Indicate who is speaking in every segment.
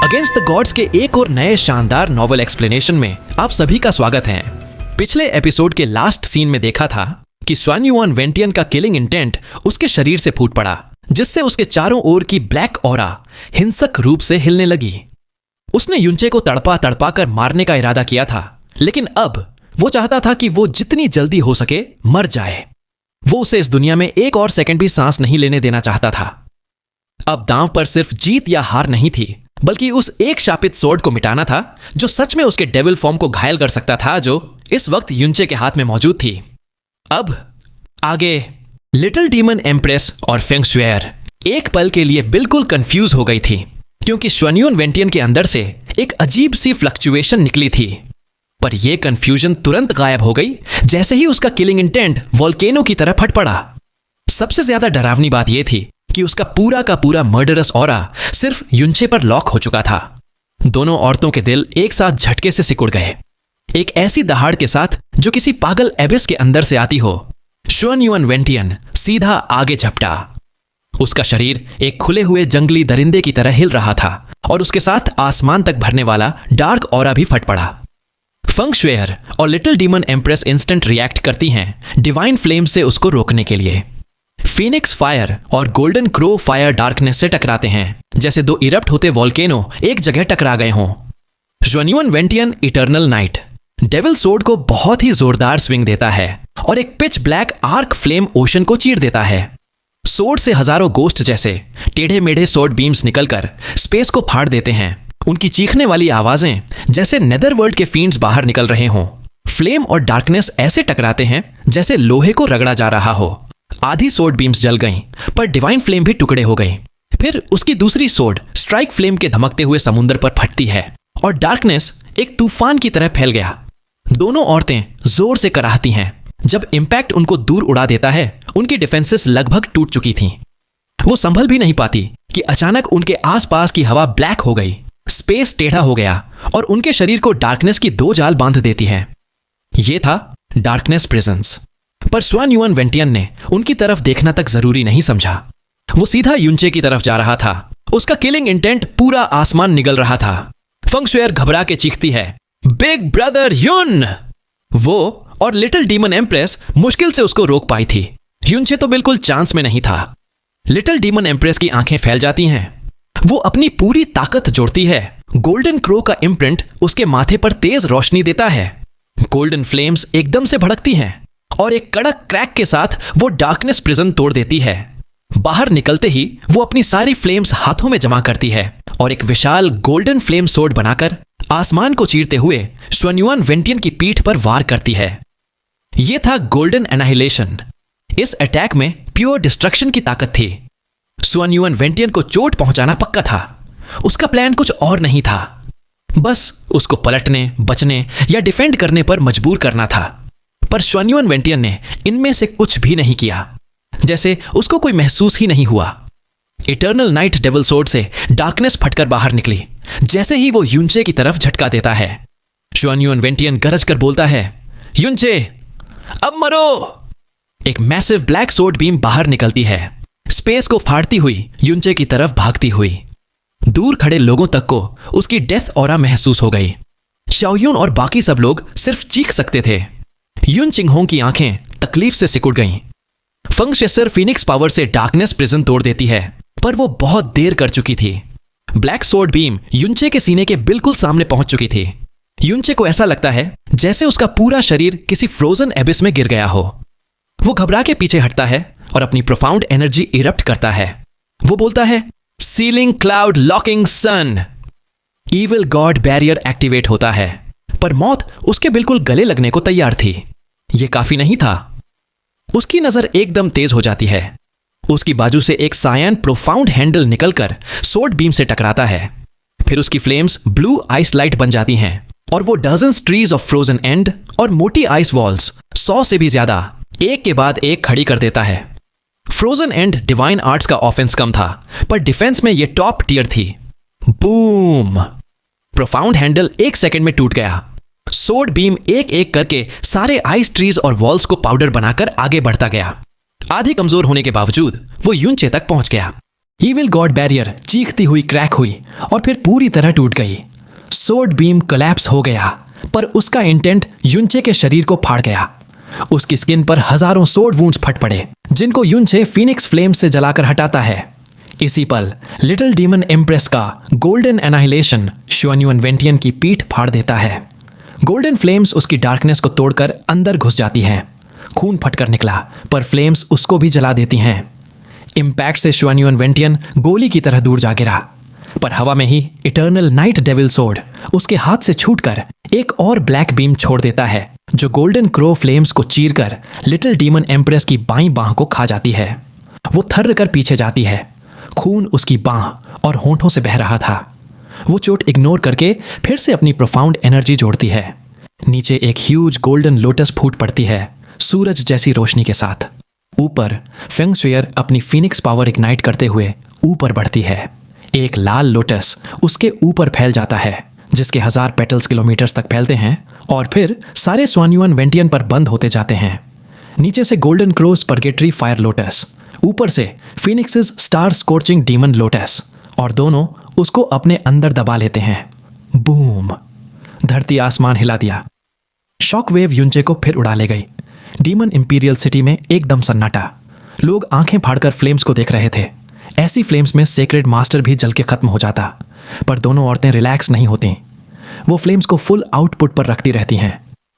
Speaker 1: Against the gods के एक और नए शानदार नॉवल एक्सप्लेनेशन में आप सभी का स्वागत है। पिछले एपिसोड के लास्ट सीन में देखा था कि स्वान युआन वेंटियन का किलिंग इंटेंट उसके शरीर से फूट पड़ा, जिससे उसके चारों ओर की ब्लैक ऑरा हिंसक रूप से हिलने लगी। उसने युनचे को तड़पा तड़पा कर मारने का इरादा किया था, लेकिन अब वो चाहता था कि वो जितनी जल्दी हो सके मर जाए। वो उसे इस दुनिया में एक और सेकंड भी सांस नहीं लेने देना चाहता था। अब दांव पर सिर्फ जीत या हार नहीं थी, बल्कि उस एक शापित सोर्ड को मिटाना था जो सच में उसके डेविल फॉर्म को घायल कर सकता था, जो इस वक्त युनचे के हाथ में मौजूद थी। अब आगे लिटिल डीमन एम्प्रेस और फेंग शुएर एक पल के लिए बिल्कुल कंफ्यूज हो गई थी, क्योंकि स्वान युआन वेंटियन के अंदर से एक अजीब सी फ्लक्चुएशन निकली थी। पर यह कंफ्यूजन तुरंत गायब हो गई जैसे ही उसका किलिंग इंटेंट वोल्केनो की तरह फट पड़ा। सबसे ज्यादा डरावनी बात यह थी कि उसका पूरा का पूरा मर्डरस ऑरा सिर्फ युनचे पर लॉक हो चुका था। दोनों औरतों के दिल एक साथ झटके से सिकुड़ गए, एक ऐसी दहाड़ के साथ जो किसी पागल एबिस के अंदर से आती हो। स्वान युआन वेंटियन सीधा आगे झपटा। उसका शरीर एक खुले हुए जंगली दरिंदे की तरह हिल रहा था और उसके साथ आसमान तक भरने वाला डार्क ऑरा भी फट पड़ा। फेंग शुएर और little demon empress instant react करती हैं डिवाइन फ्लेम से उसको रोकने के लिए। फीनिक्स फायर और गोल्डन क्रो फायर डार्कनेस से टकराते हैं, जैसे दो इरप्ट होते वोल्केनो एक जगह टकरा गए हों। Xuan yuan Wentian eternal night devil sword को बहुत ही जोरदार स्विंग देता है और एक pitch black arc flame ocean को चीर देता है। सोर्ड से हजारों गोस्ट जैसे टेढ़े मेढ़े सोर्ड बीम्स निकलकर स्पेस को फाड़ देते हैं। उनकी चीखने वाली आवाजें जैसे नेदरवर्ल्ड के फींड्स बाहर निकल रहे हों। फ्लेम और डार्कनेस ऐसे टकराते हैं जैसे लोहे को रगड़ा जा रहा हो। आधी सोर्ड बीम्स जल गईं, पर डिवाइन फ्लेम भी टुकड़े हो गई। फिर उसकी दूसरी सोर्ड स्ट्राइक फ्लेम के धमकते हुए समुद्र पर फटती है और डार्कनेस एक तूफान की तरह फैल गया। दोनों औरतें जोर से कराहती हैं। जब इंपैक्ट उनको दूर उड़ा देता है, उनकी डिफेंसेस लगभग टूट चुकी थीं। वो संभल भी नहीं पाती कि अचानक उनके आसपास की हवा ब्लैक हो गई, स्पेस टेढ़ा हो गया और उनके शरीर को डार्कनेस की दो जाल बांध देती है। यह था डार्कनेस प्रेजेंस। पर स्वान युआन वेंटियन ने उनकी तरफ देखना तक जरूरी नहीं समझा। वो सीधा युनचे की तरफ जा रहा था। उसका किलिंग इंटेंट पूरा आसमान निगल रहा था। फेंग शुएर घबरा के चीखती है, बिग ब्रदर युन! वो और लिटिल डीमन एम्प्रेस मुश्किल से उसको रोक पाई थी। युनचे तो बिल्कुल चांस में नहीं था। लिटिल डीमन एम्प्रेस की आंखें फैल जाती हैं। वो अपनी पूरी ताकत जोड़ती है। गोल्डन क्रो का इम्प्रिंट उसके माथे पर तेज रोशनी देता है। गोल्डन फ्लेम्स एकदम से भड़कती हैं और एक कड़क क्रैक के साथ वो डार्कनेस प्रिजन तोड़ देती है। बाहर निकलते ही वो अपनी सारी फ्लेम्स हाथों में जमा करती है और एक विशाल गोल्डन फ्लेम सोर्ड बनाकर आसमान को चीरते हुए स्वान युआन वेंटियन की पीठ पर वार करती है। यह था गोल्डन एनाहिलेशन। इस अटैक में प्योर डिस्ट्रक्शन की ताकत थी। स्वान युआन वेंटियन को चोट पहुंचाना पक्का था। उसका प्लान कुछ और नहीं था, बस उसको पलटने, बचने या डिफेंड करने पर मजबूर करना था। पर स्वान युआन वेंटियन ने इनमें से कुछ भी नहीं किया, जैसे उसको कोई महसूस ही नहीं हुआ। इटर्नल नाइट डेविल सोर्ड से डार्कनेस फटकर बाहर निकली जैसे ही वो युनचे की तरफ झटका देता है। स्वान युआन वेंटियन गरज कर बोलता है, युनचे अब मरो! एक मैसिव ब्लैक सोर्ड बीम बाहर निकलती है, स्पेस को फाड़ती हुई युनचे की तरफ भागती हुई। दूर खड़े लोगों तक को उसकी डेथ ऑरा महसूस हो गई। शाओयुन और बाकी सब लोग सिर्फ चीख सकते थे। युन चिंगहोंग की आंखें तकलीफ से सिकुड़ गईं। फेंग शुएर फीनिक्स पावर से डार्कनेस प्रिजन तोड़ देती है, पर वो बहुत देर कर चुकी थी। ब्लैक सोर्ड बीम युनचे के सीने के बिल्कुल सामने पहुंच चुकी थी। युनचे को ऐसा लगता है जैसे उसका पूरा शरीर किसी फ्रोजन एबिस में गिर गया हो। वो घबरा के पीछे हटता है और अपनी प्रोफाउंड एनर्जी इरप्ट करता है। वो बोलता है, सीलिंग क्लाउड लॉकिंग सन। इविल गॉड बैरियर एक्टिवेट होता है, पर मौत उसके बिल्कुल गले लगने को तैयार थी। यह काफी नहीं था। उसकी नजर एकदम तेज हो जाती है। उसकी बाजू से एक सायन प्रोफाउंड हैंडल निकलकर सोर्ड बीम से टकराता है। फिर उसकी फ्लेम्स ब्लू आइस लाइट बन जाती हैं और वो dozens trees of frozen and और मोटी आइस वॉल्स 100 से भी ज्यादा एक के बाद एक खड़ी कर देता है। फ्रोजन एंड डिवाइन आर्ट्स का ऑफेंस कम था, पर डिफेंस में यह टॉप टियर थी। बूम! प्रोफाउंड हैंडल एक सेकंड में टूट गया। सोर्ड बीम एक एक करके सारे आइस ट्रीज और वॉल्स को पाउडर बनाकर आगे बढ़ता गया। आधे कमजोर होने के बावजूद वो युनचे तक पहुंच गया। ईविल गॉड बैरियर चीखती हुई क्रैक हुई और फिर पूरी तरह टूट गई। सोर्ड बीम कोलैप्स हो गया, पर उसका इंटेंट युनचे के शरीर को फाड़ गया। उसकी स्किन पर हजारों सोर्ड वुंड्स फट पड़े, जिनको युनचे फीनिक्स फ्लेम से जलाकर हटाता है। इसी पल लिटिल डीमन एम्प्रेस का गोल्डन एनाहिलेशन शुआन युआन वेंटियन की पीठ फाड़ देता है। गोल्डन फ्लेम्स उसकी डार्कनेस को तोड़कर अंदर घुस जाती हैं। खून फटकर निकला, पर फ्लेम्स उसको भी जला देती हैं। इम्पैक्ट से शुआन युआन वेंटियन गोली की तरह दूर जा गिरा, पर हवा में ही इटर्नल नाइट डेविल सोर्ड उसके हाथ से छूटकर एक और ब्लैक बीम छोड़ देता है, जो गोल्डन क्रो फ्लेम्स को चीरकर लिटिल डीमन एम्प्रेस की बाईं बांह को खा जाती है। वो थर्र कर पीछे जाती है। खून उसकी बांह और होंठों से बह रहा था। वो चोट इग्नोर करके फिर से अपनी प्रोफाउंड एनर्जी जोड़ती है। नीचे एक ह्यूज गोल्डन लोटस फूट पड़ती है, सूरज जैसी रोशनी के साथ। ऊपर फेंग शुइर अपनी फीनिक्स पावर इग्नाइट करते हुए ऊपर बढ़ती है। एक लाल लोटस उसके ऊपर फैल जाता है, जिसके 1000 पेटल्स किलोमीटर्स तक फैलते हैं और फिर सारे शुआन युआन वेंटियन पर बंद होते जाते हैं। नीचे से golden cross purgatory fire lotus, ऊपर से फीनिक्स's स्टार स्कॉर्चिंग डीमन लोटस, और दोनों उसको अपने अंदर दबा लेते हैं। बूम! धरती आसमान हिला दिया। शॉक वेव युनचे को फिर उड़ा ले गई। डीमन इंपीरियल सिटी में एकदम सन्नाटा। लोग आंखें फाड़कर फ्लेम्स को देख रहे थे। ऐसी फ्लेम्स में सेक्रेड मास्टर भी जल के खत्म हो जाता, पर दोनों औरतें रिलैक्स नहीं होती। वो फ्लेम्स को फुल आउटपुट पर रखती रहती हैं।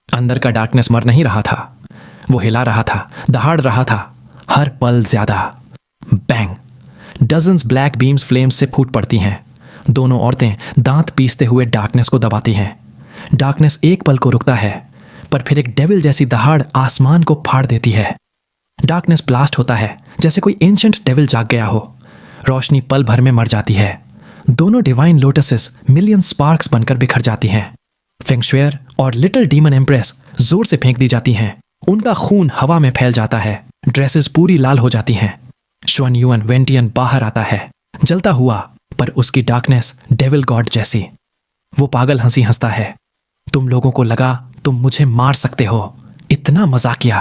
Speaker 1: अंदर का डार्कनेस मर नहीं रहा था, वो हिला रहा था, दहाड़ रहा था, हर पल ज्यादा। Bang! Dozens black beams flames से फूट पड़ती हैं। दोनों औरतें दांत पीसते हुए डार्कनेस को दबाती हैं। डार्कनेस एक पल को रुकता है, पर फिर एक डेविल जैसी दहाड़ आसमान को फाड़ देती है। डार्कनेस ब्लास्ट होता है, जैसे कोई एंशंट डेविल जाग गया हो। रोशनी पल भर में मर जाती है। दोनों डिवाइन लोटसेस मिलियन स्पार्क्स बनकर बिखर जाती हैं। फेंग शुइर और लिटिल डीमन एम्प्रेस जोर से फेंक दी जाती हैं। उनका खून हवा में फैल जाता है। ड्रेसेस पूरी लाल हो जाती हैं। शुआन युआन वेंटियन बाहर आता है, जलता हुआ, पर उसकी डार्कनेस डेविल गॉड जैसी। वो पागल हंसी हंसता है। तुम लोगों को लगा तुम मुझे मार सकते हो, इतना मजाकिया,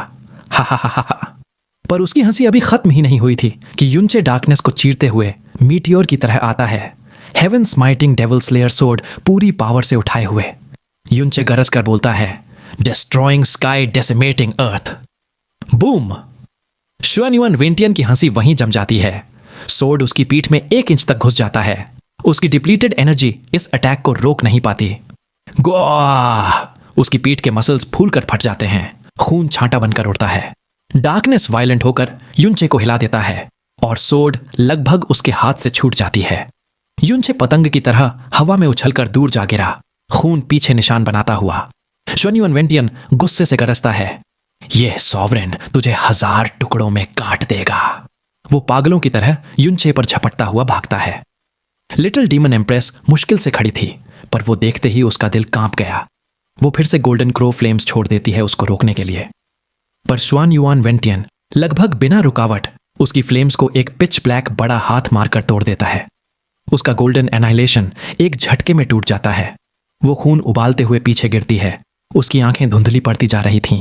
Speaker 1: हा हा हा हा। पर उसकी हंसी अभी खत्म ही नहीं हुई थी कि युनचे डार्कनेस को चीरते हुए मीटियोर की तरह आता है, heaven smiting devil slayer sword पूरी पावर से उठाए हुए। युनचे गरज कर बोलता है, destroying sky, decimating earth. Boom! Xuanyuan Wentian की हंसी वहीं जम जाती है। सोर्ड उसकी पीठ में 1 इंच तक घुस जाता है। उसकी डिप्लीटेड एनर्जी इस अटैक को रोक नहीं पाती। गोआ! उसकी पीठ के मसल्स फूलकर फट जाते हैं। खून छांटा बनकर उड़ता है। डार्कनेस वायलेंट होकर युनचे को हिला देता है और सोर्ड लगभग उसके हाथ से छूट जाती है। युनचे पतंग की तरह हवा में उछलकर दूर जा गिरा, खून पीछे निशान बनाता हुआ। शुआन युआन वेंटियन गुस्से से गरजता है, यह सॉवरेन तुझे 1000 टुकड़ों में काट देगा। वो पागलों की तरह युनचे पर झपटता हुआ भागता है। लिटिल डीमन एम्प्रेस मुश्किल से खड़ी थी, पर वो देखते ही उसका दिल कांप गया। वो फिर से गोल्डन क्रो फ्लेम्स छोड़ देती है उसको रोकने के लिए, पर शुआन युआन वेंटियन लगभग बिना रुकावट उसकी फ्लेम्स को एक पिच ब्लैक बड़ा हाथ मारकर तोड़ देता है। उसका गोल्डन एनाइलेशन एक झटके में टूट जाता है। वो खून उबालते हुए पीछे गिरती है। उसकी आंखें धुंधली पड़ती जा रही थीं।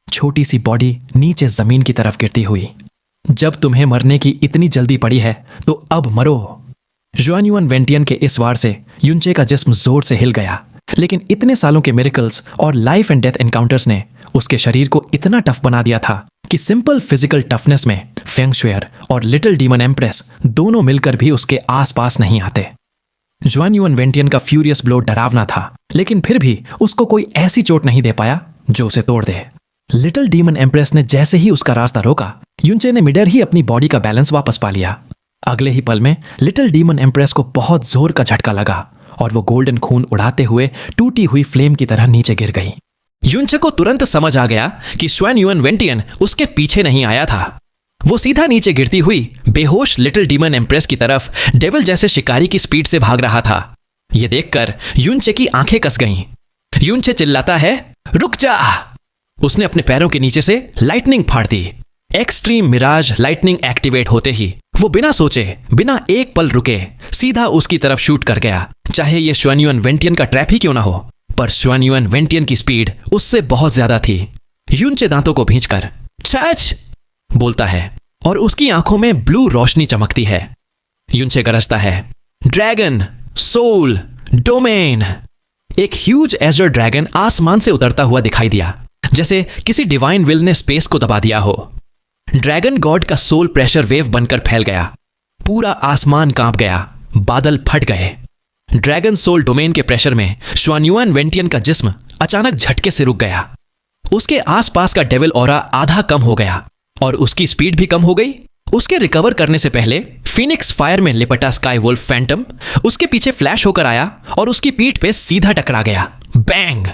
Speaker 1: छोटी सी बॉडी नीचे जमीन की तरफ गिरती हुई। जब तुम्हें मरने की इतनी जल्दी पड़ी है तो अब मरो। शुआन युआन वेंटियन के इस वार से युनचे का जिस्म जोर से हिल गया, लेकिन इतने सालों के मिरेकल्स और लाइफ एंड डेथ एनकाउंटर्स ने उसके शरीर को इतना टफ बना दिया था कि सिंपल फिजिकल टफनेस में फेंग शुइर और लिटिल डीमन एम्प्रेस दोनों मिलकर भी उसके आसपास नहीं आते। शुआन युआन वेंटियन का फ्यूरियस ब्लो डरावना था, लेकिन फिर भी उसको कोई ऐसी चोट नहीं दे पाया जो उसे तोड़ दे। लिटिल डीमन एम्प्रेस ने जैसे ही उसका रास्ता रोका, युनचे ने मिडर ही अपनी बॉडी का बैलेंस वापस पा लिया। अगले ही पल में लिटिल डीमन एम्प्रेस को बहुत जोर का झटका लगा और वो गोल्डन खून उड़ाते हुए टूटी हुई फ्लेम की तरह नीचे गिर गई। युनचे को तुरंत समझ आ गया कि शुआन युआन वेंटियन उसके पीछे नहीं आया था। वो सीधा नीचे गिरती हुई बेहोश लिटिल डीमन एम्प्रेस की तरफ डेविल जैसे शिकारी की स्पीड से भाग रहा था। यह देखकर युनचे की आंखें कस गईं। युनचे चिल्लाता है, रुक जा! उसने अपने पैरों के नीचे से लाइटनिंग फाड़ दी। एक्सट्रीम मिराज लाइटनिंग एक्टिवेट होते ही वो बिना सोचे, बिना एक पल रुके सीधा उसकी तरफ शूट कर गया, चाहे ये शुआन युआन वेंटियन का ट्रैप ही क्यों ना हो। पर शुआन युआन वेंटियन की स्पीड उससे बहुत ज्यादा थी। युनचे दांतों को भींचकर छच बोलता है और उसकी आंखों में ब्लू रोशनी चमकती है। युनचे गरजता है, ड्रैगन, सोल, डोमेन। एक ह्यूज एजर ड्रैगन आसमान से उतरता हुआ दिखाई दिया, जैसे किसी डिवाइन विल ने स्पेस को दबा दिया हो। ड्रैगन गॉड का सोल प्रेशर वेव बनकर फैल गया। पूरा आसमान कांप गया, बादल फट गए। ड्रैगन सोल डोमेन के प्रेशर में शुआन युआन वेंटियन का जिस्म अचानक झटके से रुक गया। उसके आसपास का डेविल ऑरा आधा कम हो गया और उसकी स्पीड भी कम हो गई। उसके रिकवर करने से पहले फिनिक्स फायर में लिपटा स्काई वुल्फ फैंटम उसके पीछे फ्लैश होकर आया और उसकी पीठ पे सीधा टकरा गया। बैंग!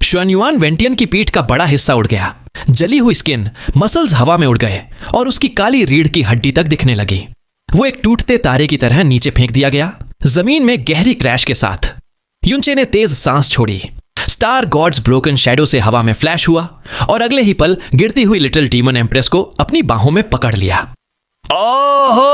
Speaker 1: शुआन युआन वेंटियन की पीठ का बड़ा हिस्सा उड़ गया। जली हुई स्किन, मसल्स हवा में उड़ गए और उसकी काली रीढ़ की हड्डी तक दिखने लगी। वो एक टूटते तारे की तरह नीचे फेंक दिया गया, जमीन में गहरी क्रैश के साथ। युनचे ने तेज सांस छोड़ी। स्टार गॉड्स ब्रोकन शैडो से हवा में फ्लैश हुआ और अगले ही पल गिरती हुई लिटिल डीमन एम्प्रेस को अपनी बाहों में पकड़ लिया। ओहो!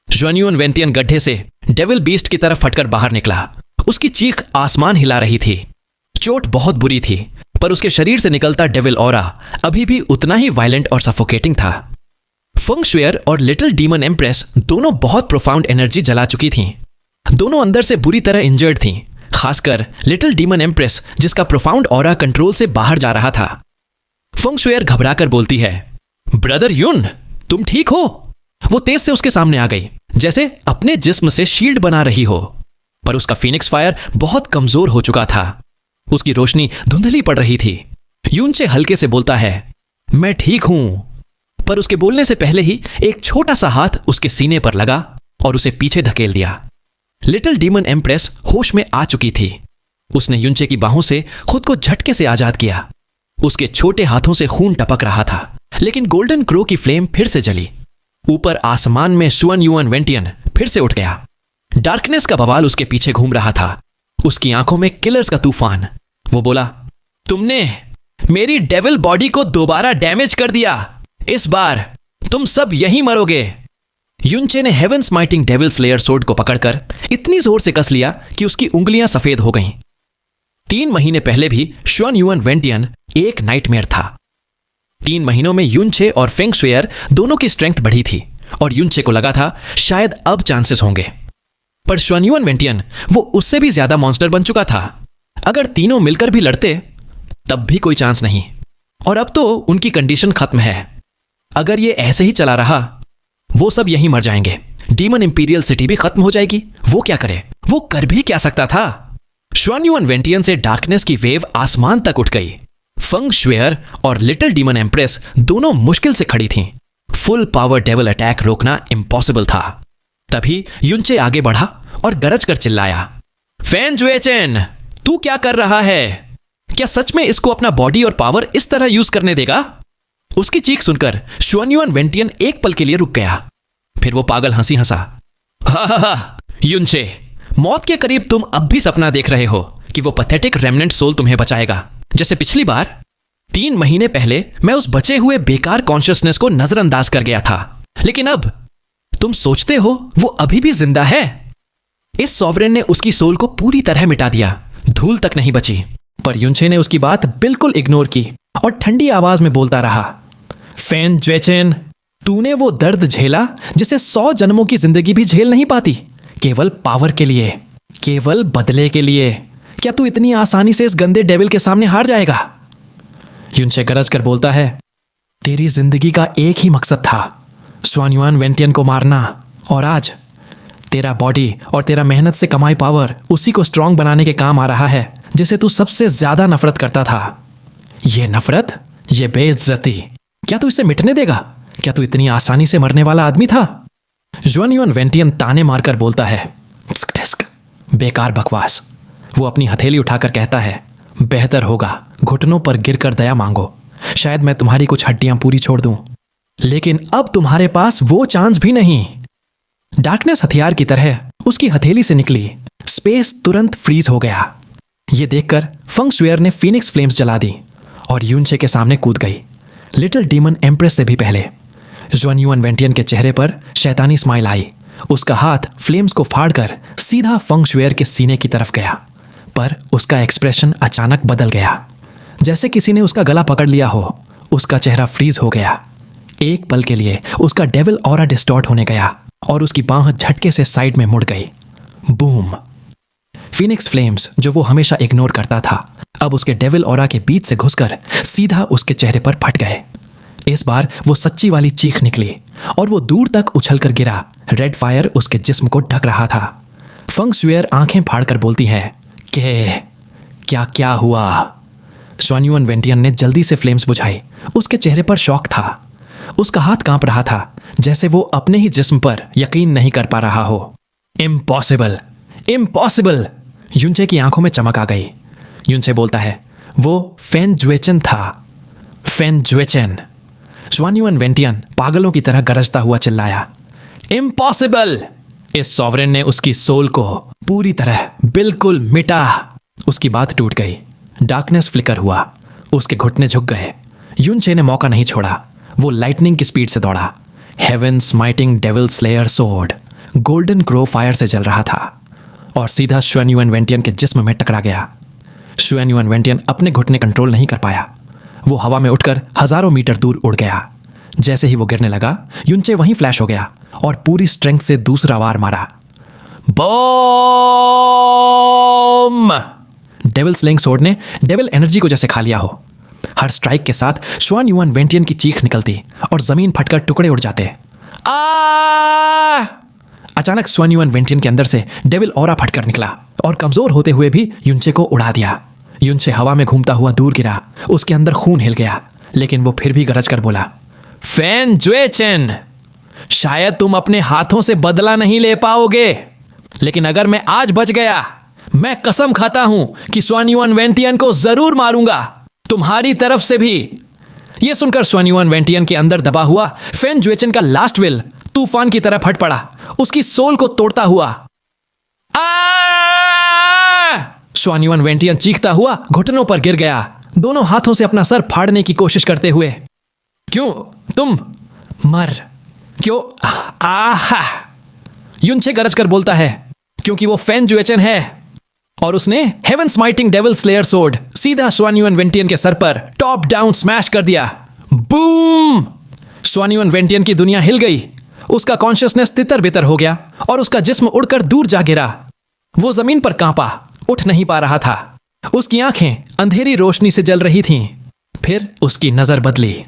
Speaker 1: शुआन युआन वेंटियन गड्ढे से डेविल बीस्ट की तरफ फटकर बाहर निकला। उसकी चीख आसमान हिला रही थी। चोट बहुत बुरी थी, पर उसके शरीर से निकलता डेविल ऑरा अभी भी उतना ही वायलेंट और सफोकेटिंग था। फंग शुएर और लिटिल डीमन एम्प्रेस दोनों बहुत प्रोफाउंड एनर्जी जला चुकी थीं। दोनों अंदर से बुरी तरह इंजर्ड थीं, खासकर लिटिल डीमन एम्प्रेस जिसका प्रोफाउंड ऑरा कंट्रोल से बाहर जा रहा था। फंग शुएर घबराकर बोलती है, ब्रदर युन, तुम ठीक हो? वो तेज से उसके सामने आ गई, जैसे अपने जिस्म से शील्ड बना रही हो, पर उसका फिनिक्स फायर बहुत कमजोर हो चुका था। उसकी रोशनी धुंधली पड़ रही थी। युनचे हल्के से बोलता है, मैं ठीक हूं, पर उसके बोलने से पहले ही एक छोटा सा हाथ उसके सीने पर लगा और उसे पीछे धकेल दिया। लिटिल डीमन एम्प्रेस होश में आ चुकी थी। उसने युनचे की बाहों से खुद को झटके से आजाद किया। उसके छोटे हाथों से खून टपक रहा था, लेकिन गोल्डन क्रो की फ्लेम फिर से जली। ऊपर आसमान में शुआन युआन वेंटियन फिर से उठ गया। डार्कनेस का बवाल उसके पीछे घूम रहा था, उसकी आंखों में किलर्स का तूफान। वो बोला, तुमने मेरी डेविल बॉडी को दोबारा डैमेज कर दिया। इस बार तुम सब यहीं मरोगे। युनचे ने heaven smiting devil slayer sword को पकड़कर इतनी जोर से कस लिया कि उसकी उंगलियां सफेद हो गईं। 3 महीने पहले भी शुआन युआन वेंटियन एक नाइटमेयर था। 3 महीनों में युनचे और फेंग शुएर दोनों की स्ट्रेंथ बढ़ी थी और युनचे को लगा था शायद अब चांसेस होंगे, पर शुआन युआन वेंटियन वो उससे भी ज्यादा मॉन्स्टर बन चुका था। अगर तीनों मिलकर भी लड़ते तब भी कोई चांस नहीं, और अब तो उनकी कंडीशन खत्म है। अगर ये ऐसे ही चला रहा, वो सब यहीं मर जाएंगे। डीमन इंपीरियल सिटी भी खत्म हो जाएगी। वो क्या करे? वो कर भी क्या सकता था? शुआन युआन वेंटियन से डार्कनेस की वेव आसमान तक उठ गई। फंग शुएर और लिटिल डीमन एम्प्रेस दोनों मुश्किल से खड़ी थीं। फुल पावर डेविल अटैक रोकना इम्पॉसिबल था। तभी युनचे आगे बढ़ा और गरज कर चिल्लाया, फैन जुएचेन, तू क्या कर रहा है? क्या सच में इसको अपना बॉडी और पावर इस तरह यूज करने देगा? उसकी चीख सुनकर शुआन युआन वेंटियन एक पल के लिए रुक गया। फिर वो पागल हंसी हंसा, हा, युनचे, मौत के करीब तुम अब भी सपना देख रहे हो कि वो पैथेटिक रेमनेंट सोल तुम्हें बचाएगा। जैसे पिछली बार 3 महीने पहले मैं उस बचे हुए बेकार कॉन्शियसनेस को नजरअंदाज कर गया था, लेकिन अब तुम सोचते हो वो अभी भी जिंदा है? इस सॉवरेन ने उसकी सोल को पूरी तरह मिटा दिया, धूल तक नहीं बची। पर युनचे ने उसकी बात बिल्कुल इग्नोर की और ठंडी आवाज में बोलता रहा, फैन जुएचेन, तूने वो दर्द झेला जिसे 100 जन्मों की जिंदगी भी झेल नहीं पाती, केवल पावर के लिए, केवल बदले के लिए। क्या तू इतनी आसानी से इस गंदे डेविल के सामने हार जाएगा? युनचे गरज कर बोलता है, तेरी जिंदगी का एक ही मकसद था, शुआन युआन वेंटियन को मारना, और आज तेरा बॉडी और तेरा मेहनत से कमाई पावर उसी को स्ट्रांग बनाने के काम आ रहा है जिसे तू सबसे ज्यादा नफरत करता था। ये नफरत, ये बेइज्जती, क्या तू इसे मिटने देगा? क्या तू इतनी आसानी से मरने वाला आदमी था? शुआन युआन वेंटियन ताने मारकर बोलता है, बेकार बकवास। वो अपनी हथेली उठाकर कहता है, बेहतर होगा घुटनों पर गिरकर दया मांगो, शायद मैं तुम्हारी कुछ हड्डियां पूरी छोड़ दूं, लेकिन अब तुम्हारे पास वो चांस भी नहीं। डार्कनेस हथियार की तरह उसकी हथेली से निकली। स्पेस तुरंत फ्रीज हो गया। यह देखकर फंग शुएर ने फीनिक्स फ्लेम्स जला दी और युनचे के सामने कूद गई, लिटिल डीमन एम्प्रेस से भी पहले। शुआन युआन वेंटियन के चेहरे पर शैतानी स्माइल आई। उसका हाथ फ्लेम्स को फाड़कर सीधा फंग शुएर के सीने की तरफ गया, पर उसका एक्सप्रेशन अचानक बदल गया, जैसे किसी ने उसका गला पकड़ लिया हो। उसका चेहरा फ्रीज हो गया। एक पल के लिए उसका डेविल ऑरा डिस्टॉर्ट होने गया और उसकी बांह झटके से साइड में मुड़ गई। बूम। फिनिक्स फ्लेम्स जो वो हमेशा इग्नोर करता था अब उसके डेविल ऑरा के बीच से घुसकर सीधा उसके चेहरे पर फट गए। इस बार वो सच्ची वाली चीख निकली और वो दूर तक उछलकर गिरा। रेड फायर उसके जिस्म को ढक रहा था। फंग शुएर आंखें फाड़कर बोलती है कि क्या हुआ। स्वान युआन वेंटियन ने जल्दी से फ्लेम्स बुझाई। उसके चेहरे पर शौक था। उसका हाथ कांप रहा था जैसे वो अपने ही जिस्म पर यकीन नहीं कर पा रहा हो। Impossible, impossible. युनचे की आंखों में चमक आ गई। युनचे बोलता है वो फेन जुएचन था, फेन जुएचन। स्वान युआन वेंटियन पागलों की तरह गरजता हुआ चिल्लाया इम्पॉसिबल। इस सॉवरेन ने उसकी सोल को पूरी तरह बिल्कुल मिटा। उसकी बात टूट गई। डार्कनेस फ्लिकर हुआ। उसके घुटने झुक गए। युनचे ने मौका नहीं छोड़ा। वो लाइटनिंग की स्पीड से दौड़ा। Heaven smiting devil slayer sword golden crow fire से जल रहा था और सीधा स्वान युआन वेंटियन के जिस्म में टकरा गया। स्वान युआन वेंटियन अपने घुटने कंट्रोल नहीं कर पाया। वो हवा में उठकर हजारों मीटर दूर उड़ गया। जैसे ही वो गिरने लगा युनचे वहीं फ्लैश हो गया और पूरी स्ट्रेंथ से दूसरा वार मारा। बॉम! डेविल स्लेइंग सोर्ड ने डेविल एनर्जी को जैसे खा लिया हो। हर स्ट्राइक के साथ स्वान युआन वेंटियन की चीख निकलती और जमीन फटकर टुकड़े उड़ जाते। अचानक स्वान युआन वेंटियन के अंदर से डेविल ऑरा फटकर निकला और कमजोर होते हुए भी युनचे को उड़ा दिया। युनचे हवा में घूमता हुआ दूर गिरा। उसके अंदर खून हिल गया लेकिन वो फिर भी गरज कर बोला फेन जुएचन, शायद तुम अपने हाथों से बदला नहीं ले पाओगे, लेकिन अगर मैं आज बच गया मैं कसम खाता हूं कि स्वान युआन वेंटियन को जरूर मारूंगा, तुम्हारी तरफ से भी। यह सुनकर स्वान युआन वेंटियन के अंदर दबा हुआ फेन जुएचन का लास्ट विल तूफान की तरह फट पड़ा, उसकी सोल को तोड़ता हुआ। स्वान युआन वेंटियन चीखता हुआ घुटनों पर गिर गया, दोनों हाथों से अपना सर फाड़ने की कोशिश करते हुए। क्यों तुम मर क्यों? युनचे गरज कर बोलता है क्योंकि वो फेन जुएचन है और उसने heaven smiting devil slayer sword सीधा स्वान युआन वेंटियन के सर पर टॉप डाउन स्मैश कर दिया। बूम! स्वान युआन वेंटियन की दुनिया हिल गई। उसका कॉन्शियसनेस तितर बितर हो गया और उसका जिस्म उड़कर दूर जा गिरा। वो जमीन पर कांपा, उठ नहीं पा रहा था। उसकी आंखें अंधेरी रोशनी से जल रही थीं। फिर उसकी नजर बदली।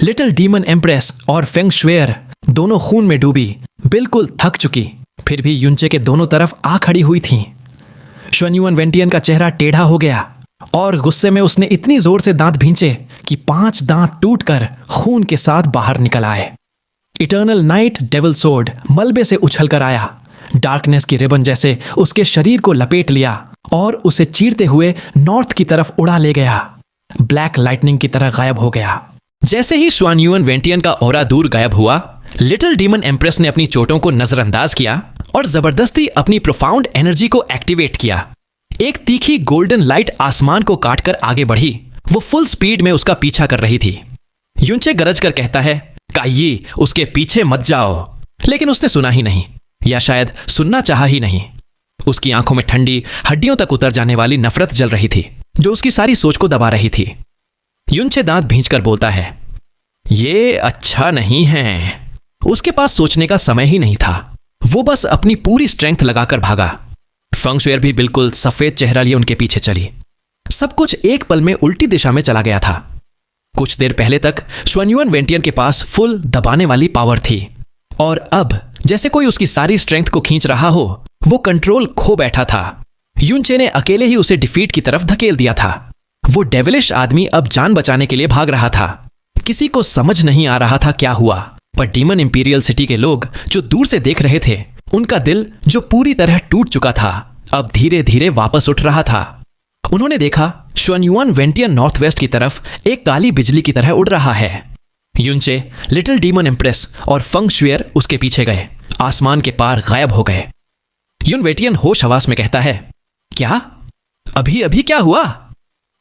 Speaker 1: लिटिल डीमन एम्प्रेस और फेंग शुएर दोनों खून में डूबी, बिल्कुल थक चुकी, फिर भी युनचे के दोनों तरफ आ खड़ी हुई थीं। स्वान युआन वेंटियन का चेहरा टेढ़ा हो गया और गुस्से में उसने इतनी जोर से दांत भींचे कि 5 दांत टूटकर खून के साथ बाहर निकल आए। इटर्नल नाइट डेविल सोर्ड मलबे से उछलकर आया, डार्कनेस की रिबन जैसे उसके शरीर को लपेट लिया और उसे चीरते हुए नॉर्थ की तरफ उड़ा ले गया। ब्लैक लाइटनिंग की तरह गायब हो गया। जैसे ही स्वान युआन वेंटियन का ऑरा दूर गायब हुआ, लिटिल डीमन एम्प्रेस ने अपनी चोटों को नजरअंदाज किया और जबरदस्ती अपनी प्रोफाउंड एनर्जी को एक्टिवेट किया। एक तीखी गोल्डन लाइट आसमान को काटकर आगे बढ़ी। वो फुल स्पीड में उसका पीछा कर रही थी। युनचे गरज कर कहता है काइये उसके पीछे मत जाओ, लेकिन उसने सुना ही नहीं, या शायद सुनना चाहा ही नहीं। उसकी आंखों में ठंडी हड्डियों तक उतर जाने वाली नफरत जल रही थी जो उसकी सारी सोच को दबा रही थी। युनचे दांत भींचकर बोलता है ये अच्छा नहीं है। उसके पास सोचने का समय ही नहीं था। वो बस अपनी पूरी स्ट्रेंथ लगाकर भागा। फेंग शुएर भी बिल्कुल सफेद चेहरा लिए उनके पीछे चली। सब कुछ एक पल में उल्टी दिशा में चला गया था। कुछ देर पहले तक स्वान युआन वेंटियन के पास फुल दबाने वाली पावर थी और अब जैसे कोई उसकी सारी स्ट्रेंथ को खींच रहा हो, वो कंट्रोल खो बैठा था। युनचे ने अकेले ही उसे डिफीट की तरफ धकेल दिया था। वो डेविलिश आदमी अब जान बचाने के लिए भाग रहा था। किसी को समझ नहीं आ रहा था क्या हुआ, पर डीमन इंपीरियल सिटी के लोग जो दूर से देख रहे थे, उनका दिल जो पूरी तरह टूट चुका था, अब धीरे धीरे वापस उठ रहा था। उन्होंने देखा स्वान युआन वेंटियन नॉर्थ वेस्ट की तरफ एक काली बिजली की तरह उड़ रहा है। युनचे, लिटिल डीमन एम्प्रेस और फेंग शुएर उसके पीछे गए, आसमान के पार गायब हो गए। युन वेटियन होश हवास में कहता है क्या अभी अभी क्या हुआ?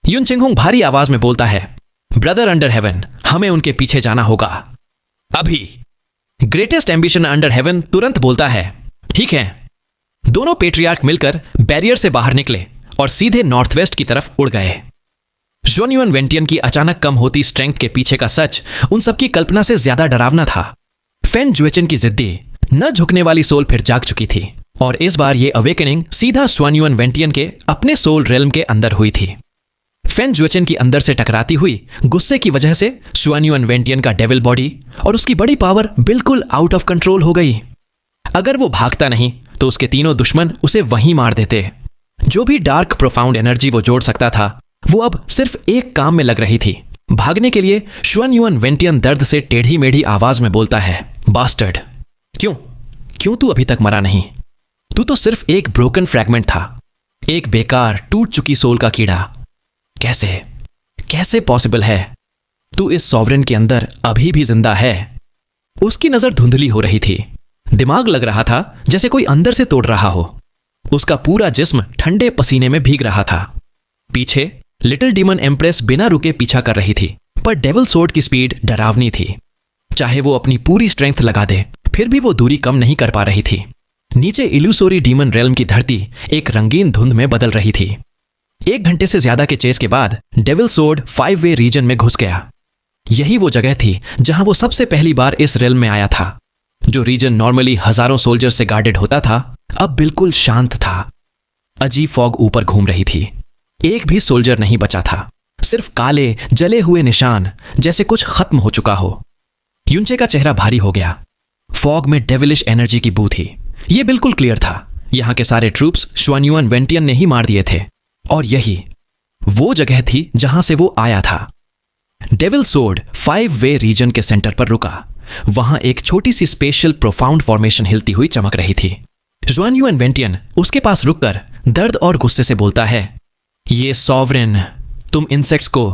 Speaker 1: युन चिंगहुंग भारी आवाज में बोलता है ब्रदर अंडर हेवन, हमें उनके पीछे जाना होगा अभी। ग्रेटेस्ट एम्बिशन अंडर हेवन तुरंत बोलता है ठीक है। दोनों पेट्रियार्क मिलकर बैरियर से बाहर निकले और सीधे नॉर्थ वेस्ट की तरफ उड़ गए। जुआन युआन वेंटियन की अचानक कम होती स्ट्रेंथ के पीछे का सच उन सबकी कल्पना से ज्यादा डरावना था। फेन जुएचेन की जिद्दी न झुकने वाली सोल फिर जाग चुकी थी और इस बार ये अवेकनिंग सीधा जुआन युआन वेंटियन के अपने सोल रेल्म के अंदर हुई थी। फेन जुएचेन की अंदर से टकराती हुई गुस्से की वजह से जुआन युआन वेंटियन का डेविल बॉडी और उसकी बड़ी पावर बिल्कुल आउट ऑफ कंट्रोल हो गई। अगर वो भागता नहीं तो उसके तीनों दुश्मन उसे वहीं मार देते। जो भी डार्क प्रोफाउंड एनर्जी वो जोड़ सकता था वो अब सिर्फ एक काम में लग रही थी, भागने के लिए। जुआन युआन वेंटियन दर्द से टेढ़ी मेढ़ी आवाज में बोलता है, बास्टर्ड, क्यों तू अभी तक मरा नहीं? तू तो सिर्फ एक ब्रोकन फ्रैगमेंट था, एक बेकार टूट चुकी सोल का कीड़ा। कैसे पॉसिबल है? तू इस सॉवरेन के अंदर अभी भी जिंदा है। उसकी नजर धुंधली हो रही थी, दिमाग लग रहा था जैसे कोई अंदर से तोड़ रहा हो। उसका पूरा जिस्म ठंडे पसीने में भीग रहा था। पीछे लिटिल डीमन एम्प्रेस बिना रुके पीछा कर रही थी, पर डेविल सोर्ड की स्पीड डरावनी थी। चाहे वो अपनी पूरी स्ट्रेंथ लगा दे, फिर भी वो दूरी कम नहीं कर पा रही थी। नीचे इल्यूसोरी डीमन रेल्म की धरती एक रंगीन धुंध में बदल रही थी। 1 घंटे से ज्यादा के चेस के बाद डेविल सोर्ड 5-वे रीजन में घुस गया। यही वो जगह थी जहां वो सबसे पहली बार इस रेल्म में आया था। जो रीजन नॉर्मली हजारों सोल्जर से गार्डेड होता था, अब बिल्कुल शांत था। अजीब फॉग ऊपर घूम रही थी, एक भी सोल्जर नहीं बचा था, सिर्फ काले जले हुए निशान, जैसे कुछ खत्म हो चुका हो। युनचे का चेहरा भारी हो गया। फॉग में डेविलिश एनर्जी की बू थी। यह बिल्कुल क्लियर था, यहां के सारे ट्रूप्स जुआन युआन वेंटियन ने ही मार दिए थे और यही वो जगह थी जहां से वो आया था। डेविल सोर्ड 5-वे रीजन के सेंटर पर रुका। वहां एक छोटी सी स्पेशल प्रोफाउंड फॉर्मेशन हिलती हुई चमक रही थी। जुआन युआन वेंटियन उसके पास रुककर दर्द और गुस्से से बोलता है, ये सॉवरेन तुम इंसेक्ट्स को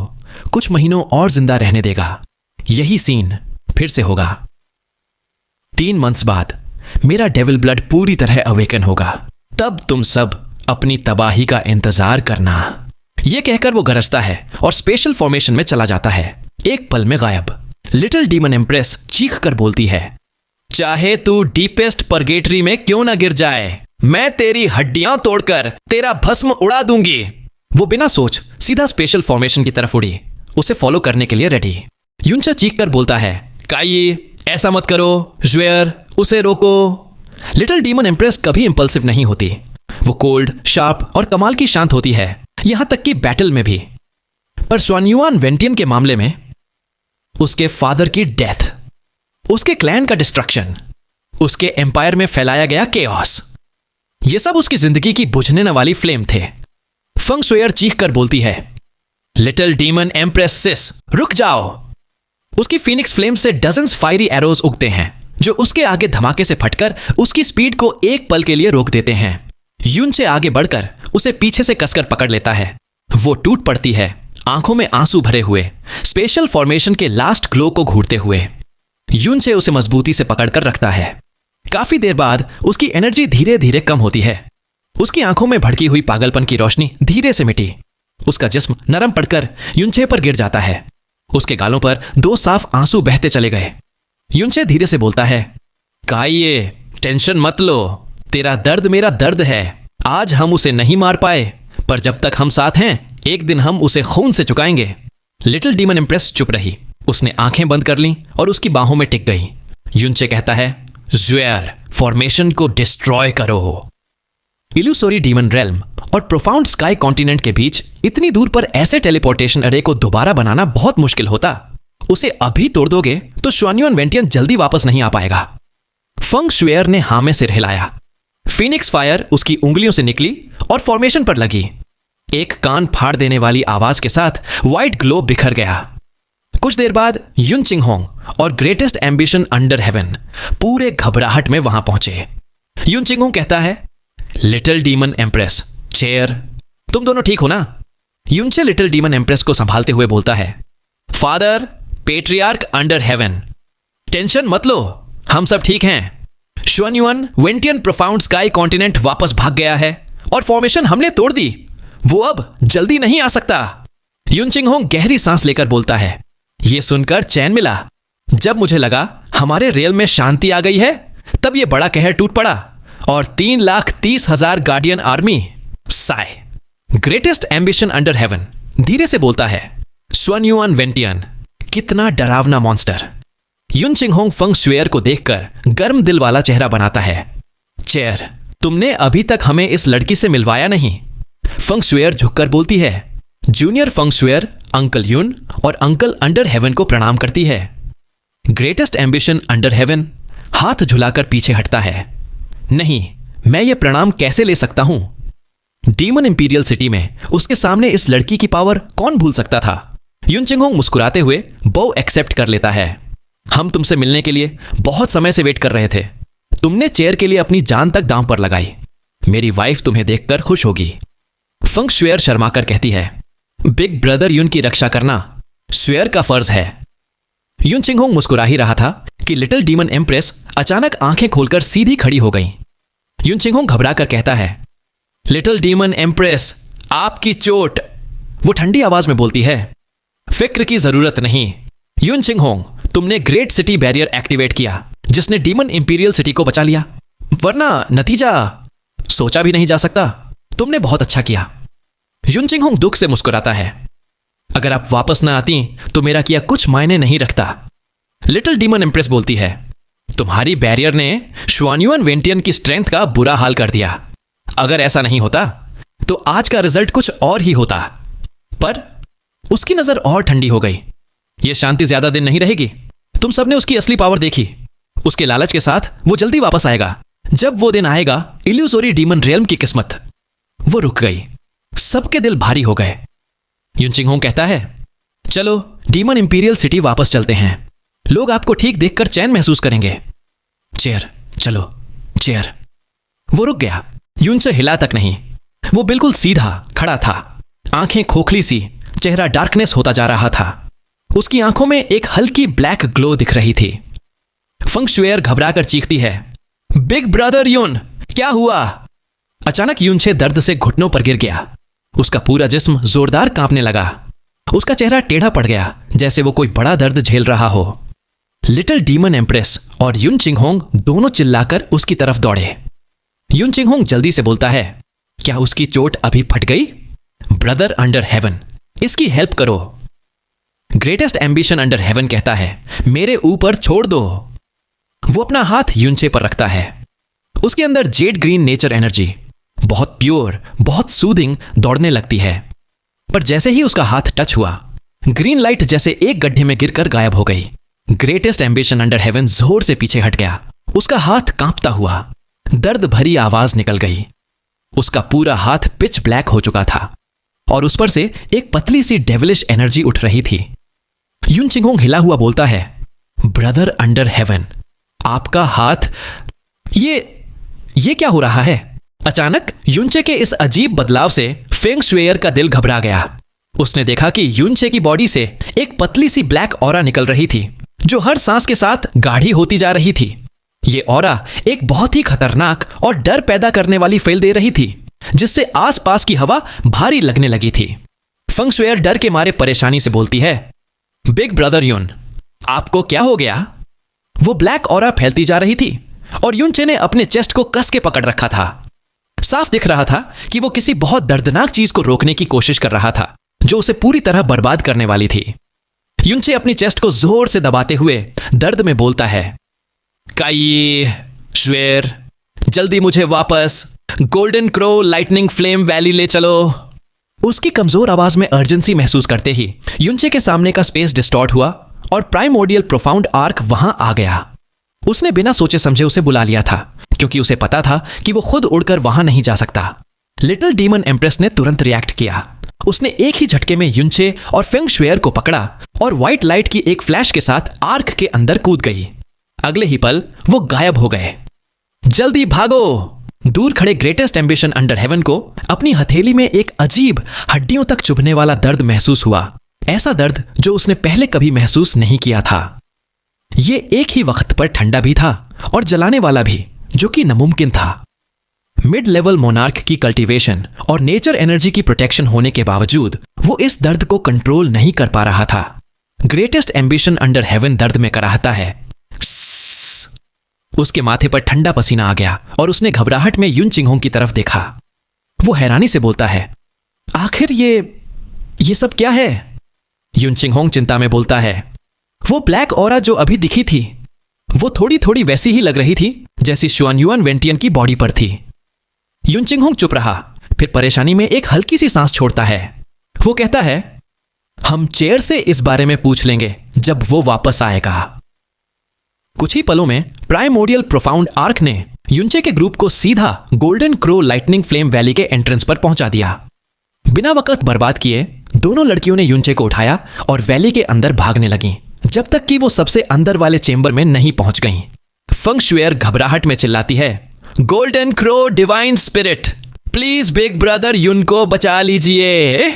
Speaker 1: कुछ महीनों और जिंदा रहने देगा। यही सीन फिर से होगा। 3 मंथ्स बाद मेरा डेविल ब्लड पूरी तरह अवेकन होगा, तब तुम सब अपनी तबाही का इंतजार करना। यह कहकर वो गरजता है और स्पेशल फॉर्मेशन में चला जाता है, एक पल में गायब। लिटिल डीमन एम्प्रेस चीख कर बोलती है, चाहे तू डीपेस्ट परगेटरी में क्यों ना गिर जाए, मैं तेरी हड्डियां तोड़कर तेरा भस्म उड़ा दूंगी। वो बिना सोच सीधा स्पेशल फॉर्मेशन की तरफ उड़ी, उसे फॉलो करने के लिए रेडी। युनचा चीख कर बोलता है, काई ऐसा मत करो, ज्वेयर उसे रोको। लिटिल डीमन एम्प्रेस कभी इंपल्सिव नहीं होती। वो कोल्ड, शार्प और कमाल की शांत होती है, यहां तक कि बैटल में भी। पर जुआन युआन वेंटियन के मामले में उसके फादर की डेथ, उसके क्लैन का डिस्ट्रक्शन, उसके एम्पायर में फैलाया गया केओस, ये सब उसकी जिंदगी की बुझने न वाली फ्लेम थे। फंग शुएर चीख कर बोलती है, लिटिल डीमन एम्प्रेस सिस, रुक जाओ। उसकी फीनिक्स फ्लेम से डजन्स फायरी एरोज उगते हैं जो उसके आगे धमाके से फटकर उसकी स्पीड को एक पल के लिए रोक देते हैं। युनचे आगे बढ़कर उसे पीछे से कसकर पकड़ लेता है। वो टूट पड़ती है, आंखों में आंसू भरे हुए, स्पेशल फॉर्मेशन के लास्ट ग्लो को घूरते हुए। युनचे उसे मजबूती से पकड़कर रखता है। काफी देर बाद उसकी एनर्जी धीरे धीरे कम होती है। उसकी आंखों में भड़की हुई पागलपन की रोशनी धीरे से मिटी। उसका जिस्म नरम पड़कर युनचे पर गिर जाता है। उसके गालों पर 2 साफ आंसू बहते चले गए। युनचे धीरे से बोलता है, काइये टेंशन मत लो, तेरा दर्द मेरा दर्द है। आज हम उसे नहीं मार पाए, पर जब तक हम साथ हैं, एक दिन हम उसे खून से चुकाएंगे। लिटिल डीमन इम्प्रेस चुप रही, उसने आंखें बंद कर लीं और उसकी बाहों में टिक गई। युनचे कहता है, ज्वेयर फॉर्मेशन को डिस्ट्रॉय करो। इल्यूसोरी डीमन रेल्म और प्रोफाउंड स्काई कॉन्टिनेंट के बीच इतनी दूर पर ऐसे टेलीपोर्टेशन अरे को दोबारा बनाना बहुत मुश्किल होता। उसे अभी तोड़ दोगे तो जुआन युआन वेंटियन जल्दी वापस नहीं आ पाएगा। फंग शुएर ने हाँ में सिर हिलाया। फीनिक्स फायर उसकी उंगलियों से निकली और फॉर्मेशन पर लगी। एक कान फाड़ देने वाली आवाज के साथ व्हाइट ग्लो बिखर गया। कुछ देर बाद युन चिंगहोंग और ग्रेटेस्ट एम्बिशन अंडर हेवन पूरे घबराहट में वहां पहुंचे। युन चिंगहोंग कहता है, लिटिल डीमन एम्प्रेस, चेयर, तुम दोनों ठीक हो ना? युनचे लिटिल डीमन एम्प्रेस को संभालते हुए बोलता है, father patriarch under heaven, tension मत लो, हम सब ठीक हैं। जुआन yuan Wentian profound sky continent वापस भाग गया है और फॉर्मेशन हमने तोड़ दी। वो अब जल्दी नहीं आ सकता। युन चिंगहोंग गहरी सांस लेकर बोलता है, यह सुनकर चैन मिला। जब मुझे लगा हमारे रेल में शांति आ गई है, तब यह बड़ा कहर टूट पड़ा और 3,30,000 guardian army Sai. Greatest ambition under heaven धीरे से बोलता है, सुन युआन वेंटियन, कितना डरावना मॉन्स्टर। युन चिंगहोंग फेंग शुएर को देखकर गर्म दिल वाला चेहरा बनाता है। चेयर, तुमने अभी तक हमें इस लड़की से मिलवाया नहीं। फेंग शुएर झुककर बोलती है। जूनियर फेंग शुएर अंकल युन और अंकल अंडर हेवन को प्रणाम करती है। ग्रेटेस्ट एम्बिशन अंडर हेवन हाथ झुलाकर पीछे हटता है। नहीं, मैं ये प्रणाम कैसे ले सकता हूं? डीमन इंपीरियल सिटी में उसके सामने इस लड़की की पावर कौन भूल सकता था? युन चिंगहोंग मुस्कुराते हुए बो एक्सेप्ट कर लेता है। हम तुमसे मिलने के लिए बहुत समय से वेट कर रहे थे। तुमने चेयर के लिए अपनी जान तक दांव पर लगाई। मेरी वाइफ तुम्हें देखकर खुश होगी। फेंग शुएर शर्माकर कहती है, बिग ब्रदर युन की रक्षा करना शुएर का फर्ज है। युन चिंगहोंग मुस्कुरा ही रहा था कि लिटिल डीमन एम्प्रेस अचानक आंखें खोलकर सीधी खड़ी हो गई। युन चिंगहोंग घबराकर कहता है, लिटिल डीमन एम्प्रेस, आपकी चोट। वो ठंडी आवाज में बोलती है, फिक्र की जरूरत नहीं युन चिंगहोंग, तुमने ग्रेट सिटी बैरियर एक्टिवेट किया जिसने डीमन इंपीरियल सिटी को बचा लिया, वरना नतीजा सोचा भी नहीं जा सकता। तुमने बहुत अच्छा किया। युन चिंगहोंग दुख से मुस्कुराता है। अगर आप वापस ना आती तो मेरा किया कुछ मायने नहीं रखता। लिटिल डीमन एम्प्रेस बोलती है, तुम्हारी बैरियर ने शुआनयुआन वेंटियन की स्ट्रेंथ का बुरा हाल कर दिया। अगर ऐसा नहीं होता तो आज का रिजल्ट कुछ और ही होता। पर उसकी नजर और ठंडी हो गई। यह शांति ज्यादा दिन नहीं रहेगी। तुम सबने उसकी असली पावर देखी। उसके लालच के साथ वो जल्दी वापस आएगा। जब वो दिन आएगा, इल्यूजोरी डीमन रियल्म की किस्मत। वो रुक गई। सबके दिल भारी हो गए। युन चिंगहोंग कहता है, चलो डीमन इंपीरियल सिटी वापस चलते हैं। लोग आपको ठीक देखकर चैन महसूस करेंगे। चेयर, चलो चेयर। वो रुक गया। युन से हिला तक नहीं। वो बिल्कुल सीधा खड़ा था, आंखें खोखली सी, चेहरा डार्कनेस होता जा रहा था। उसकी आंखों में एक हल्की ब्लैक ग्लो दिख रही थी। फेंग शुएर घबराकर चीखती है, बिग ब्रदर युन, क्या हुआ? अचानक युनचे दर्द से घुटनों पर गिर गया। उसका पूरा जिस्म जोरदार कांपने लगा। उसका चेहरा टेढ़ा पड़ गया, जैसे वो कोई बड़ा दर्द झेल रहा हो। लिटिल डीमन एम्प्रेस और युन चिंगहोंग दोनों चिल्लाकर उसकी तरफ दौड़े। युन चिंगहोंग जल्दी से बोलता है, क्या उसकी चोट अभी फट गई? ब्रदर अंडर हेवन, इसकी हेल्प करो। ग्रेटेस्ट एम्बिशन अंडर हेवन कहता है, मेरे ऊपर छोड़ दो। वो अपना हाथ युनचे पर रखता है। उसके अंदर जेड ग्रीन नेचर एनर्जी, बहुत प्योर, बहुत सूदिंग दौड़ने लगती है। पर जैसे ही उसका हाथ टच हुआ, ग्रीन लाइट जैसे एक गड्ढे में गिरकर गायब हो गई। ग्रेटेस्ट एम्बिशन अंडर हेवन जोर से पीछे हट गया। उसका हाथ कांपता हुआ, दर्द भरी आवाज निकल गई। उसका पूरा हाथ पिच ब्लैक हो चुका था और उस पर से एक पतली सी डेविलिश एनर्जी उठ रही थी। युन चिंगहोंग हिला हुआ बोलता है, ब्रदर अंडर हेवन, आपका हाथ, ये क्या हो रहा है? अचानक युनचे के इस अजीब बदलाव से फेंग शुएर का दिल घबरा गया। उसने देखा कि युनचे की बॉडी से एक पतली सी ब्लैक ऑरा निकल रही थी, जो हर सांस के साथ गाढ़ी होती जा रही थी। ये ऑरा एक बहुत ही खतरनाक और डर पैदा करने वाली फील दे रही थी, जिससे आसपास की हवा भारी लगने लगी थी। फेंग शुएर डर के मारे परेशानी से बोलती है, बिग ब्रदर युन, आपको क्या हो गया? वो ब्लैक ऑरा फैलती जा रही थी और युनचे ने अपने चेस्ट को कस के पकड़ रखा था। साफ दिख रहा था कि वो किसी बहुत दर्दनाक चीज को रोकने की कोशिश कर रहा था, जो उसे पूरी तरह बर्बाद करने वाली थी। युनचे अपनी चेस्ट को जोर से दबाते हुए दर्द में बोलता है, काई शुएर, जल्दी मुझे वापस golden crow lightning flame valley ले चलो। उसकी कमजोर आवाज में अर्जेंसी महसूस करते ही युनचे के सामने का स्पेस डिस्टॉर्ट हुआ और प्राइमोर्डियल प्रोफाउंड आर्क वहां आ गया। उसने बिना सोचे समझे उसे बुला लिया था, क्योंकि उसे पता था कि वो खुद उड़कर वहां नहीं जा सकता। लिटिल डीमन एम्प्रेस ने तुरंत रिएक्ट किया। उसने एक ही झटके में युनचे और फेंग शुएर को पकड़ा और व्हाइट लाइट की एक फ्लैश के साथ आर्क के अंदर कूद गई। अगले ही पल वो गायब हो गए। जल्दी भागो! दूर खड़े ग्रेटेस्ट एम्बिशन अंडर हेवन को अपनी हथेली में एक अजीब हड्डियों तक चुभने वाला दर्द महसूस हुआ। ऐसा दर्द जो उसने पहले कभी महसूस नहीं किया था। ये एक ही वक्त पर ठंडा भी था और जलाने वाला भी, जो कि नामुमकिन था। मिड लेवल मोनार्क की कल्टीवेशन और नेचर एनर्जी की प्रोटेक्शन होने के बावजूद वो इस दर्द को कंट्रोल नहीं कर पा रहा था। ग्रेटेस्ट एम्बिशन अंडर हेवन दर्द में कराहता है। उसके माथे पर ठंडा पसीना आ गया और उसने घबराहट में युन चिंगहोंग की तरफ देखा। वो हैरानी से बोलता है, आखिर ये सब क्या है? युन चिंग होंग चिंता में बोलता है। वो ब्लैक ऑरा जो अभी दिखी थी वो थोड़ी थोड़ी वैसी ही लग रही थी जैसी शुआन युआन वेंटियन की बॉडी पर थी। युन चिंग होंग चुप रहा, फिर परेशानी में एक हल्की सी सांस छोड़ता है। वो कहता है, हम चेयर से इस बारे में पूछ लेंगे जब वो वापस आएगा। कुछ ही पलों में प्राइमोर्डियल प्रोफाउंड आर्क ने युनचे के ग्रुप को सीधा golden crow lightning flame valley के एंट्रेंस पर पहुंचा दिया। बिना वक्त बर्बाद किए दोनों लड़कियों ने युनचे को उठाया और वैली के अंदर भागने लगीं, जब तक कि वो सबसे अंदर वाले चेंबर में नहीं पहुंच गईं। फंग शुएर घबराहट में चिल्लाती है, golden crow divine spirit, please big brother Yun को बचा लीजिए।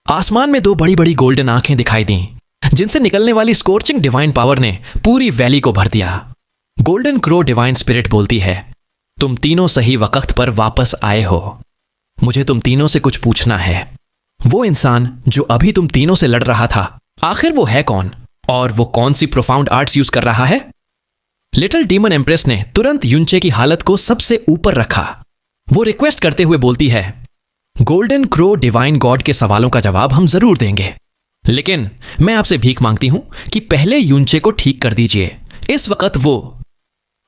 Speaker 1: आसमान में दो बड़ी बड़ी गोल्डन आंखें दिखाई दी, जिनसे निकलने वाली स्कोर्चिंग डिवाइन पावर ने पूरी वैली को भर दिया। गोल्डन क्रो डिवाइन स्पिरिट बोलती है, तुम तीनों सही वक्त पर वापस आए हो। मुझे तुम तीनों से कुछ पूछना है। वो इंसान जो अभी तुम तीनों से लड़ रहा था, आखिर वो है कौन और वो कौन सी प्रोफाउंड आर्ट्स यूज कर रहा है? लिटिल डीमन एम्प्रेस ने तुरंत युनचे की हालत को सबसे ऊपर रखा। वो रिक्वेस्ट करते हुए बोलती है, गोल्डन क्रो डिवाइन गॉड के सवालों का जवाब हम जरूर देंगे, लेकिन मैं आपसे भीख मांगती हूं कि पहले युनचे को ठीक कर दीजिए। इस वक्त वो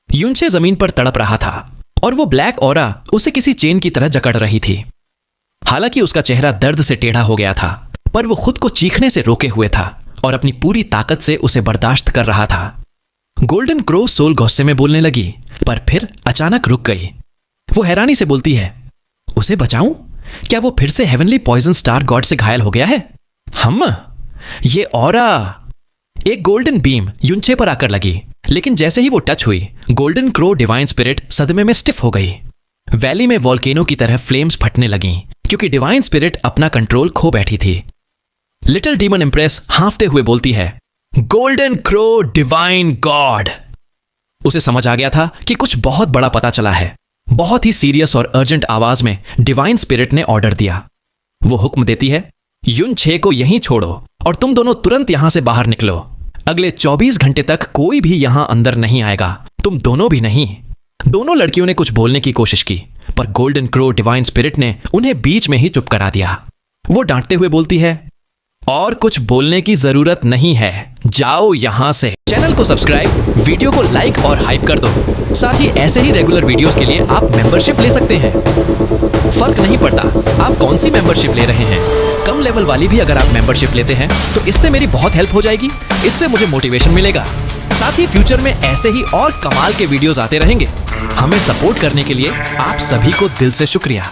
Speaker 1: युनचे जमीन पर तड़प रहा था और वो ब्लैक ऑरा उसे किसी चेन की तरह जकड़ रही थी। हालांकि उसका चेहरा दर्द से टेढ़ा हो गया था, पर वो खुद को चीखने से रोके हुए था और अपनी पूरी ताकत से उसे बर्दाश्त कर रहा था। गोल्डन क्रो सोल गुस्से में बोलने लगी, पर फिर अचानक रुक गई। वो हैरानी से बोलती है, उसे बचाऊं? क्या वो फिर से हेवनली पॉइजन स्टार गॉड से घायल हो गया है? ये ऑरा। एक गोल्डन बीम युनचे पर आकर लगी, लेकिन जैसे ही वो टच हुई, गोल्डन क्रो डिवाइन स्पिरिट सदमे में स्टिफ हो गई। वैली में वॉल्केनो की तरह फ्लेम्स फटने लगीं, क्योंकि डिवाइन स्पिरिट अपना कंट्रोल खो बैठी थी। लिटिल डीमन इंप्रेस हांफते हुए बोलती है, गोल्डन क्रो डिवाइन गॉड। उसे समझ आ गया था कि कुछ बहुत बड़ा पता चला है। बहुत ही सीरियस और अर्जेंट आवाज में डिवाइन स्पिरिट ने ऑर्डर दिया। वो हुक्म देती है, युनचे को यहीं छोड़ो और तुम दोनों तुरंत यहां से बाहर निकलो। अगले 24 घंटे तक कोई भी यहां अंदर नहीं आएगा, तुम दोनों भी नहीं। दोनों लड़कियों ने कुछ बोलने की कोशिश की, पर गोल्डन क्रो डिवाइन स्पिरिट ने उन्हें बीच में ही चुप करा दिया। वो डांटते हुए बोलती है, और कुछ बोलने की जरूरत नहीं है, जाओ यहां से। चैनल को सब्सक्राइब, वीडियो को लाइक और हाइप कर दो। साथ ही ऐसे ही रेगुलर वीडियोस के लिए आप मेंबरशिप ले सकते हैं। फर्क नहीं पड़ता आप कौन सी मेंबरशिप ले रहे हैं, कम लेवल वाली भी अगर आप मेंबरशिप लेते हैं तो इससे मेरी बहुत हेल्प हो जाएगी। इससे मुझे मोटिवेशन मिलेगा। साथ ही फ्यूचर में ऐसे ही और कमाल के वीडियोस आते रहेंगे। हमें सपोर्ट करने के लिए आप सभी को दिल से शुक्रिया।